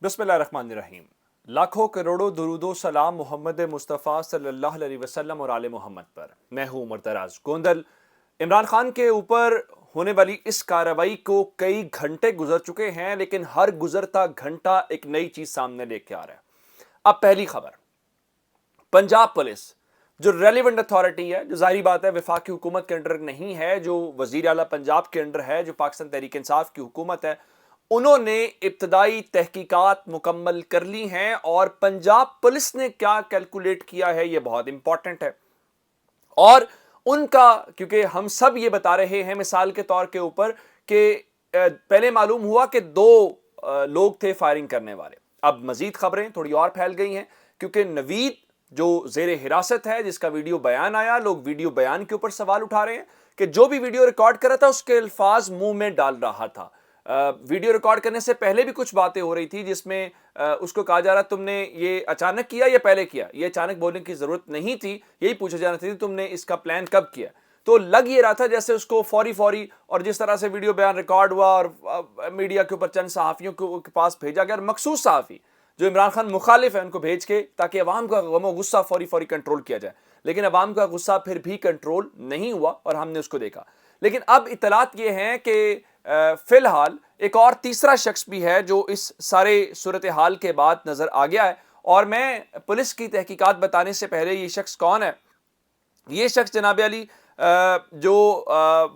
बिस्मिल्लाहिर्रहमानिर्रहीम। लाखों करोड़ों दुरूदो सलाम मोहम्मद मुस्तफ़ा सल्लल्लाहु अलैहि वसल्लम और आले मोहम्मद पर। मैं हूँ उमर दराज गोंदल। इमरान खान के ऊपर होने वाली इस कार्रवाई को कई घंटे गुजर चुके हैं, लेकिन हर गुजरता घंटा एक नई चीज सामने लेके आ रहा है। अब पहली खबर, पंजाब पुलिस जो रेलिवेंट अथॉरिटी है, जो जाहिर बात है वफाकी हुकूमत के अंडर नहीं है, जो वजीर आला पंजाब के अंडर है, जो पाकिस्तान तहरीक इंसाफ की हुकूमत है, उन्होंने इब्तदाई तहकीकात मुकम्मल कर ली हैं। और पंजाब पुलिस ने क्या कैलकुलेट किया है ये बहुत इंपॉर्टेंट है। और उनका, क्योंकि हम सब ये बता रहे हैं मिसाल के तौर के ऊपर कि पहले मालूम हुआ कि दो लोग थे फायरिंग करने वाले। अब मजीद खबरें थोड़ी और फैल गई हैं, क्योंकि नवीद जो जेर हिरासत है, जिसका वीडियो बयान आया, लोग वीडियो बयान के ऊपर सवाल उठा रहे हैं कि जो भी वीडियो रिकॉर्ड कर रहा था उसके अल्फाज मुंह में डाल रहा था। वीडियो रिकॉर्ड करने से पहले भी कुछ बातें हो रही थी जिसमें उसको कहा जा रहा तुमने ये अचानक किया या पहले किया। ये अचानक बोलने की जरूरत नहीं थी, यही पूछा जाना था तुमने इसका प्लान कब किया। तो लग ये रहा था जैसे उसको फौरी फौरी, और जिस तरह से वीडियो बयान रिकॉर्ड हुआ और मीडिया के ऊपर चंद सहाफियों के पास भेजा गया, और मखसूस सहाफी जो इमरान खान मुखालिफ है उनको भेज के, ताकि अवाम का गम गुस्सा फौरी फौरी कंट्रोल किया जाए। लेकिन अवाम का गुस्सा फिर भी कंट्रोल नहीं हुआ और हमने उसको देखा। लेकिन अब इतलात ये हैं कि फिलहाल एक और तीसरा शख्स भी है जो इस सारे सूरत हाल के बाद नजर आ गया है। और मैं पुलिस की तहकीकात बताने से पहले ये शख्स कौन है, ये शख्स जनाब अली जो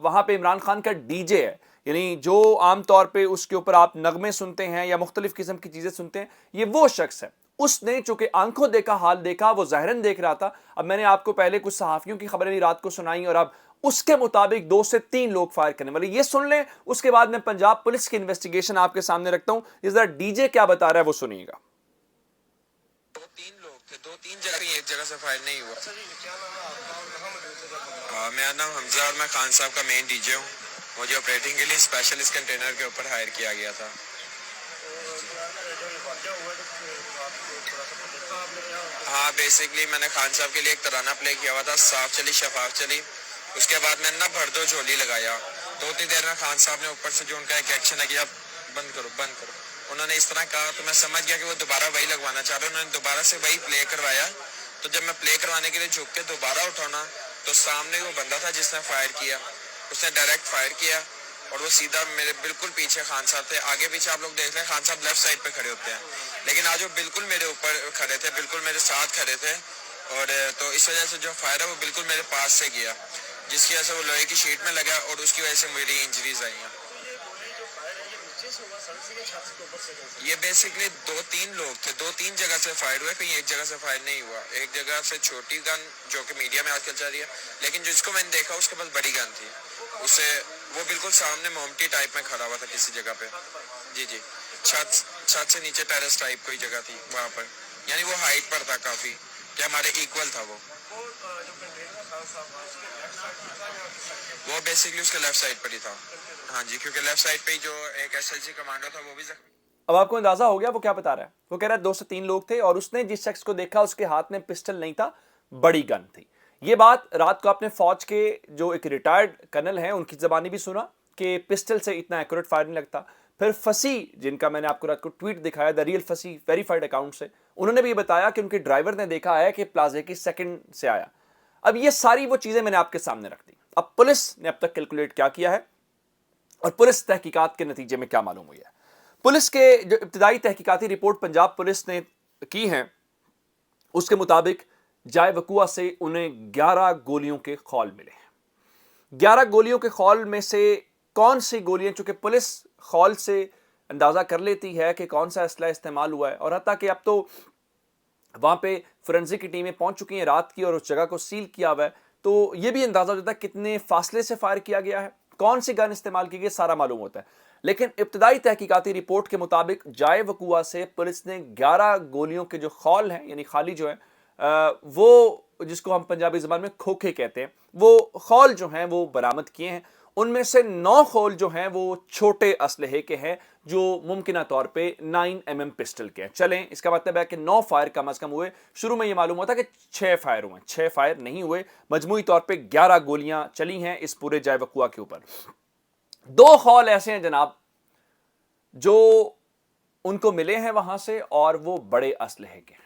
वहां पे इमरान खान का डीजे है, यानी जो आमतौर पे उसके ऊपर आप नगमे सुनते हैं या मुख्तलिफ किस्म की चीजें सुनते हैं, ये वो शख्स है। उसने चूंकि आंखों देखा हाल देखा, वो ज़ाहिरन देख रहा था। अब मैंने आपको पहले कुछ सहाफियों की खबरें भी रात को सुनाई, और अब उसके मुताबिक 2 से 3 लोग फायर करने वाले, ये सुन लें। उसके बाद मैं पंजाब पुलिस की इन्वेस्टिगेशन आपके सामने रखता हूं। इस तरह डीजे क्या बता रहा है वो सुनिएगा। 2-3 लोग थे, 2-3 जगह, एक जगह से फायर नहीं हुआ। मेरा नाम हमजा और मैं खान साहब का मेन डीजे हूँ। मुझे ऑपरेटिंग के लिए स्पेशल इस कंटेनर के ऊपर हायर किया गया था। हाँ, बेसिकली मैंने खान साहब के लिए एक तराना प्ले किया हुआ था, साफ चली शफाफ चली। उसके बाद मैंने ना भर दो झोली लगाया। 2-3 देर में खान साहब ने ऊपर से जो उनका एक एक्शन है कि आप बंद करो बंद करो, उन्होंने इस तरह कहा तो मैं समझ गया कि वो दोबारा वही लगवाना चाह रहे हैं। उन्होंने दोबारा से वही प्ले करवाया। तो जब मैं प्ले करवाने के लिए झुक के दोबारा उठाना, तो सामने वो बंदा था जिसने फायर किया, उसने डायरेक्ट फायर किया और वो सीधा मेरे बिल्कुल पीछे खान साहब थे। आगे पीछे आप लोग देख रहे हैं, खान साहब लेफ्ट साइड पे खड़े होते हैं, लेकिन आज वो बिल्कुल मेरे ऊपर खड़े थे, बिल्कुल मेरे साथ खड़े थे। और तो इस वजह से जो फायर है वो बिल्कुल मेरे पास से गया, जिसकी वजह से वो लोहे की शीट में लगा और उसकी वजह से मेरी इंजरीज आई हैं। ये बेसिकली 2-3 लोग थे, 2-3 जगह से फायर हुए, कहीं एक जगह से फायर नहीं हुआ। एक जगह से छोटी गन जो कि मीडिया में आजकल चल रही है, लेकिन जिसको मैंने देखा उसके पास बड़ी गन थी। उसे वो बिल्कुल सामने मोमटी टाइप में खड़ा हुआ था किसी जगह पे। जी जी, छत से नीचे टेरेस टाइप कोई जगह थी वहाँ पर, यानी वो हाइट पर था काफी, कि हमारे इक्वल था वो बेसिकली उसके लेफ्ट साइड पर ही था। हाँ जी, क्योंकि लेफ्ट साइड पे ही जो एक एसएलजी कमांडो था वो भी अब आपको अंदाजा हो गया वो क्या बता रहा है। वो कह रहा है 2 से 3 लोग थे और उसने जिस शख्स को देखा उसके हाथ में पिस्टल नहीं था, बड़ी गन थी। ये बात रात को आपने फौज के जो एक रिटायर्ड कर्नल हैं उनकी जबानी भी सुना कि पिस्टल से इतना एक्यूरेट फायर नहीं लगता। फिर फसी, जिनका मैंने आपको रात को ट्वीट दिखाया, द रियल फसी वेरीफाइड अकाउंट से, उन्होंने भी बताया कि उनके ड्राइवर ने देखा है कि प्लाजे की सेकंड से आया। अब ये सारी वो चीजें मैंने आपके सामने रख दी। अब पुलिस ने अब तक कैलकुलेट क्या किया है और पुलिस तहकीकात के नतीजे में क्या मालूम हुई है। पुलिस के जो इब्तदाई तहकीकाती रिपोर्ट पंजाब पुलिस ने की है, उसके मुताबिक जाए वकुआ से उन्हें 11 गोलियों के खौल मिले हैं। 11 गोलियों के खौल में से कौन सी गोलियां, चूंकि पुलिस खौल से अंदाजा कर लेती है कि कौन सा असला इस्तेमाल हुआ है, और हत्ता कि अब तो वहां पे फोरेंसिक की टीमें पहुंच चुकी हैं रात की और उस जगह को सील किया हुआ है, तो यह भी अंदाजा हो जाता है कितने फासले से फायर किया गया है, कौन सी गन इस्तेमाल की गई, सारा मालूम होता है। लेकिन इब्तदाई तहकीकाती रिपोर्ट के मुताबिक जाए वकुआ से पुलिस ने 11 गोलियों के जो खौल हैं, यानी खाली जो है वो जिसको हम पंजाबी जबान में खोखे कहते हैं, वो खौल जो हैं वो बरामद किए हैं। उनमें से 9 खौल जो हैं वो छोटे असलहे के हैं, जो मुमकिन तौर पे 9mm पिस्टल के हैं। चलें, इसका मतलब है कि 9 फायर कम अज कम हुए। शुरू में ये मालूम होता कि 6 फायर हुए, 6 फायर नहीं हुए। मजमूई तौर पे 11 गोलियां चली हैं इस पूरे जाए वकुआ के ऊपर। 2 खौल ऐसे हैं जनाब जो ان کو ملے ہیں وہاں سے اور وہ بڑے اسلحے کے ہیں.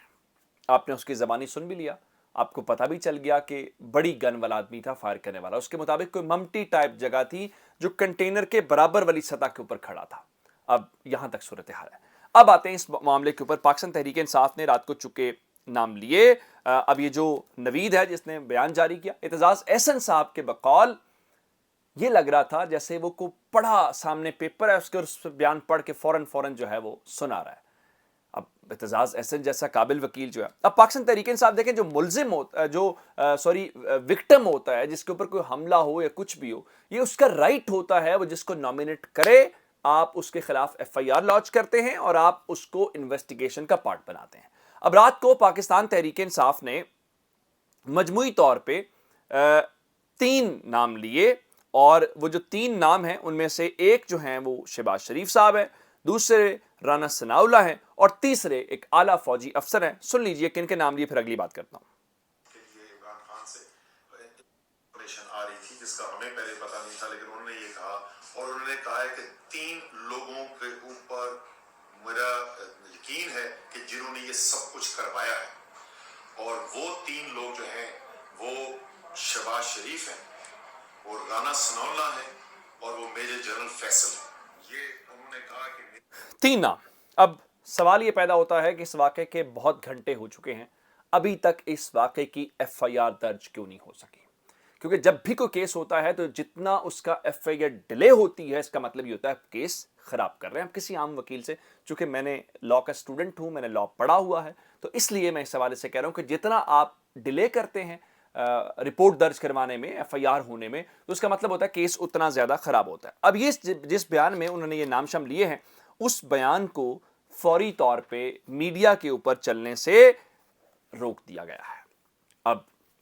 آپ نے اس کی زبانی سن بھی لیا, آپ کو پتہ بھی چل گیا کہ بڑی گن والا آدمی تھا فائر کرنے والا. اس کے مطابق کوئی ممٹی ٹائپ جگہ تھی جو کنٹینر کے برابر والی سطح کے اوپر کھڑا تھا. اب یہاں تک صورتحال ہے. اب آتے ہیں اس معاملے کے اوپر. پاکستان تحریک انصاف نے رات کو چکے نام لیے. اب یہ جو نوید ہے جس نے بیان جاری کیا, اعتزاز احسن صاحب کے بقول یہ لگ رہا تھا جیسے وہ کو پڑھا سامنے پیپر ہے اس کے بیان پڑھ کے فوراً جو ہے وہ سنا رہا ہے. اب اعتزاز احسن جیسا قابل وکیل جو ہے, اب پاکستان تحریک انصاف دیکھیں جو ملزم ہوتا ہے, جو وکٹم ہوتا ہے, جس کے اوپر کوئی حملہ ہو یا کچھ بھی ہو, یہ اس کا رائٹ ہوتا ہے وہ جس کو نامینیٹ کرے, آپ اس کے خلاف ایف آئی آر لانچ کرتے ہیں اور آپ اس کو انویسٹیگیشن کا پارٹ بناتے ہیں. اب رات کو پاکستان تحریک انصاف نے مجموعی طور پہ 3 نام لیے, اور وہ جو 3 نام ہیں ان میں سے ایک جو ہیں وہ شہباز شریف صاحب ہیں, دوسرے رانا ثناء اللہ ہیں, اور تیسرے ایک اعلیٰ فوجی افسر ہیں. سن لیجئے کن کے نام لیے, پھر اگلی بات کرتا ہوں. عمران خان سے انفارمیشن آ رہی تھی جس کا ہمیں پہلے پتہ نہیں تھا, لیکن انہوں نے یہ کہا, اور انہوں نے کہا ہے کہ 3 لوگوں کے اوپر میرا یقین ہے کہ جنہوں نے یہ سب کچھ کروایا ہے, اور وہ 3 لوگ جو ہیں وہ شہباز شریف ہیں, اور رانا ثناء اللہ ہیں, اور وہ میجر جنرل فیصل ہیں. یہ انہوں نے کہا کہ 3 نام. اب سوال یہ پیدا ہوتا ہے کہ اس واقعے کے بہت گھنٹے ہو چکے ہیں, ابھی تک اس واقعے کی ایف آئی آر درج کیوں نہیں ہو سکی؟ کیونکہ جب بھی کوئی کیس ہوتا ہے تو جتنا اس کا ایف آئی آر ڈیلے ہوتی ہے, اس کا مطلب یہ ہوتا ہے کیس خراب کر رہے ہیں. اب کسی عام وکیل سے, چونکہ میں نے لاء کا اسٹوڈنٹ ہوں, میں نے لاء پڑھا ہوا ہے, تو اس لیے میں اس حوالے سے کہہ رہا ہوں کہ جتنا آپ ڈیلے کرتے ہیں رپورٹ درج کروانے میں, ایف آئی آر ہونے میں, تو اس کا مطلب ہوتا ہے کیس اتنا زیادہ خراب ہوتا ہے. اب یہ جس بیان میں انہوں نے یہ نام شام لیے ہیں, اس بیان کو فوری طور پہ میڈیا کے اوپر چلنے سے روک دیا گیا ہے. اب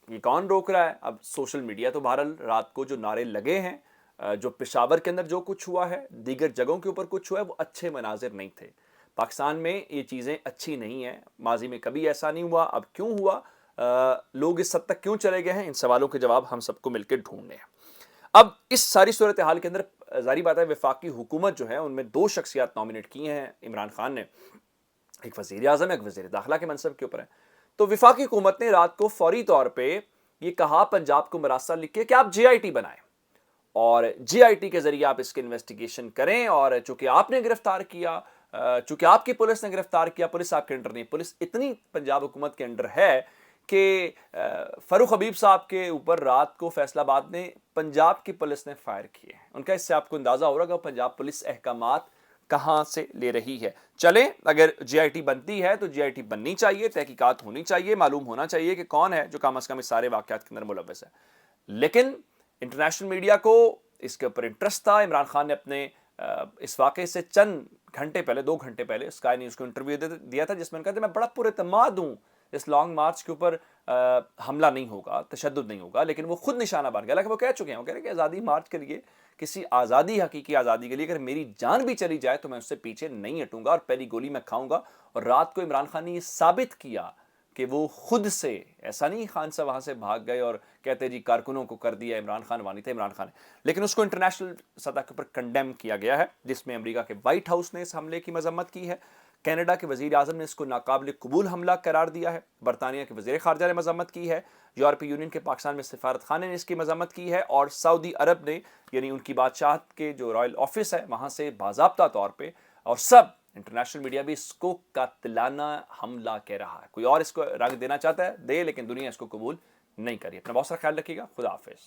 یہ کون روک رہا ہے؟ اب سوشل میڈیا تو بہرحال رات کو جو نعرے لگے ہیں, جو پشاور کے اندر جو کچھ ہوا ہے, دیگر جگہوں کے اوپر کچھ ہوا ہے, وہ اچھے مناظر نہیں تھے. پاکستان میں یہ چیزیں اچھی نہیں ہیں, ماضی میں کبھی ایسا نہیں ہوا, اب کیوں ہوا, لوگ اس حد تک کیوں چلے گئے ہیں, ان سوالوں کے جواب ہم سب کو مل کے ڈھونڈنے ہیں. اب اس ساری صورتحال کے اندر ظاہری بات ہے وفاقی حکومت جو ہے ان میں 2 شخصیات نامینیٹ کی ہیں عمران خان نے, ایک وزیر اعظم, ایک وزیر داخلہ کے منصب کے اوپر ہے. تو وفاقی حکومت نے رات کو فوری طور پہ یہ کہا پنجاب کو مراسلہ لکھ کے کہ آپ جے آئی ٹی بنائیں, اور جے آئی ٹی کے ذریعے آپ اس کی انویسٹیگیشن کریں, اور چونکہ آپ نے گرفتار کیا, چونکہ آپ کی پولیس نے گرفتار کیا, پولیس آپ کے انڈر نہیں, پولیس اتنی پنجاب حکومت کے انڈر ہے کہ فاروق حبیب صاحب کے اوپر رات کو فیصل آباد میں پنجاب کی پولیس نے فائر کیے ہیں. ان کا اس سے آپ کو اندازہ ہو رہا کہ پنجاب پولیس احکامات کہاں سے لے رہی ہے. چلیں, اگر جے آئی ٹی بنتی ہے تو جے آئی ٹی بننی چاہیے, تحقیقات ہونی چاہیے, معلوم ہونا چاہیے کہ کون ہے جو کم از کم اس سارے واقعات کے اندر ملوث ہے. لیکن انٹرنیشنل میڈیا کو اس کے اوپر انٹرسٹ تھا. عمران خان نے اپنے اس واقعے سے چند گھنٹے پہلے, 2 گھنٹے پہلے, اسکائی نیوز کو انٹرویو دیا تھا جس میں کہتے ہیں میں بڑا پراعتماد ہوں, اس لانگ مارچ کے اوپر حملہ نہیں ہوگا, تشدد نہیں ہوگا. لیکن وہ خود نشانہ بن گیا, حالانکہ وہ کہہ چکے ہیں, وہ کہہ رہے ہیں کہ آزادی مارچ کے لیے, کسی آزادی, حقیقی آزادی کے لیے اگر میری جان بھی چلی جائے تو میں اس سے پیچھے نہیں ہٹوں گا, اور پہلی گولی میں کھاؤں گا. اور رات کو عمران خان نے یہ ثابت کیا کہ وہ خود سے, ایسا نہیں خان صاحب وہاں سے بھاگ گئے اور کہتے جی کارکنوں کو کر دیا, عمران خان وہاں نہیں تھے, عمران خان ہے. لیکن اس کو انٹرنیشنل سطح کے اوپر کنڈیم کیا گیا ہے, جس میں امریکہ کے وائٹ ہاؤس نے اس حملے کی مذمت کی ہے, کینیڈا کے وزیر اعظم نے اس کو ناقابل قبول حملہ قرار دیا ہے, برطانیہ کے وزیر خارجہ نے مذمت کی ہے, یورپی یونین کے پاکستان میں سفارت خانے نے اس کی مذمت کی ہے, اور سعودی عرب نے, یعنی ان کی بادشاہت کے جو رائل آفس ہے وہاں سے باضابطہ طور پہ, اور سب انٹرنیشنل میڈیا بھی اس کو قاتلانہ حملہ کہہ رہا ہے. کوئی اور اس کو رنگ دینا چاہتا ہے دے, لیکن دنیا اس کو قبول نہیں کری. اپنا بہت سارا خیال رکھیے گا. خدا حافظ.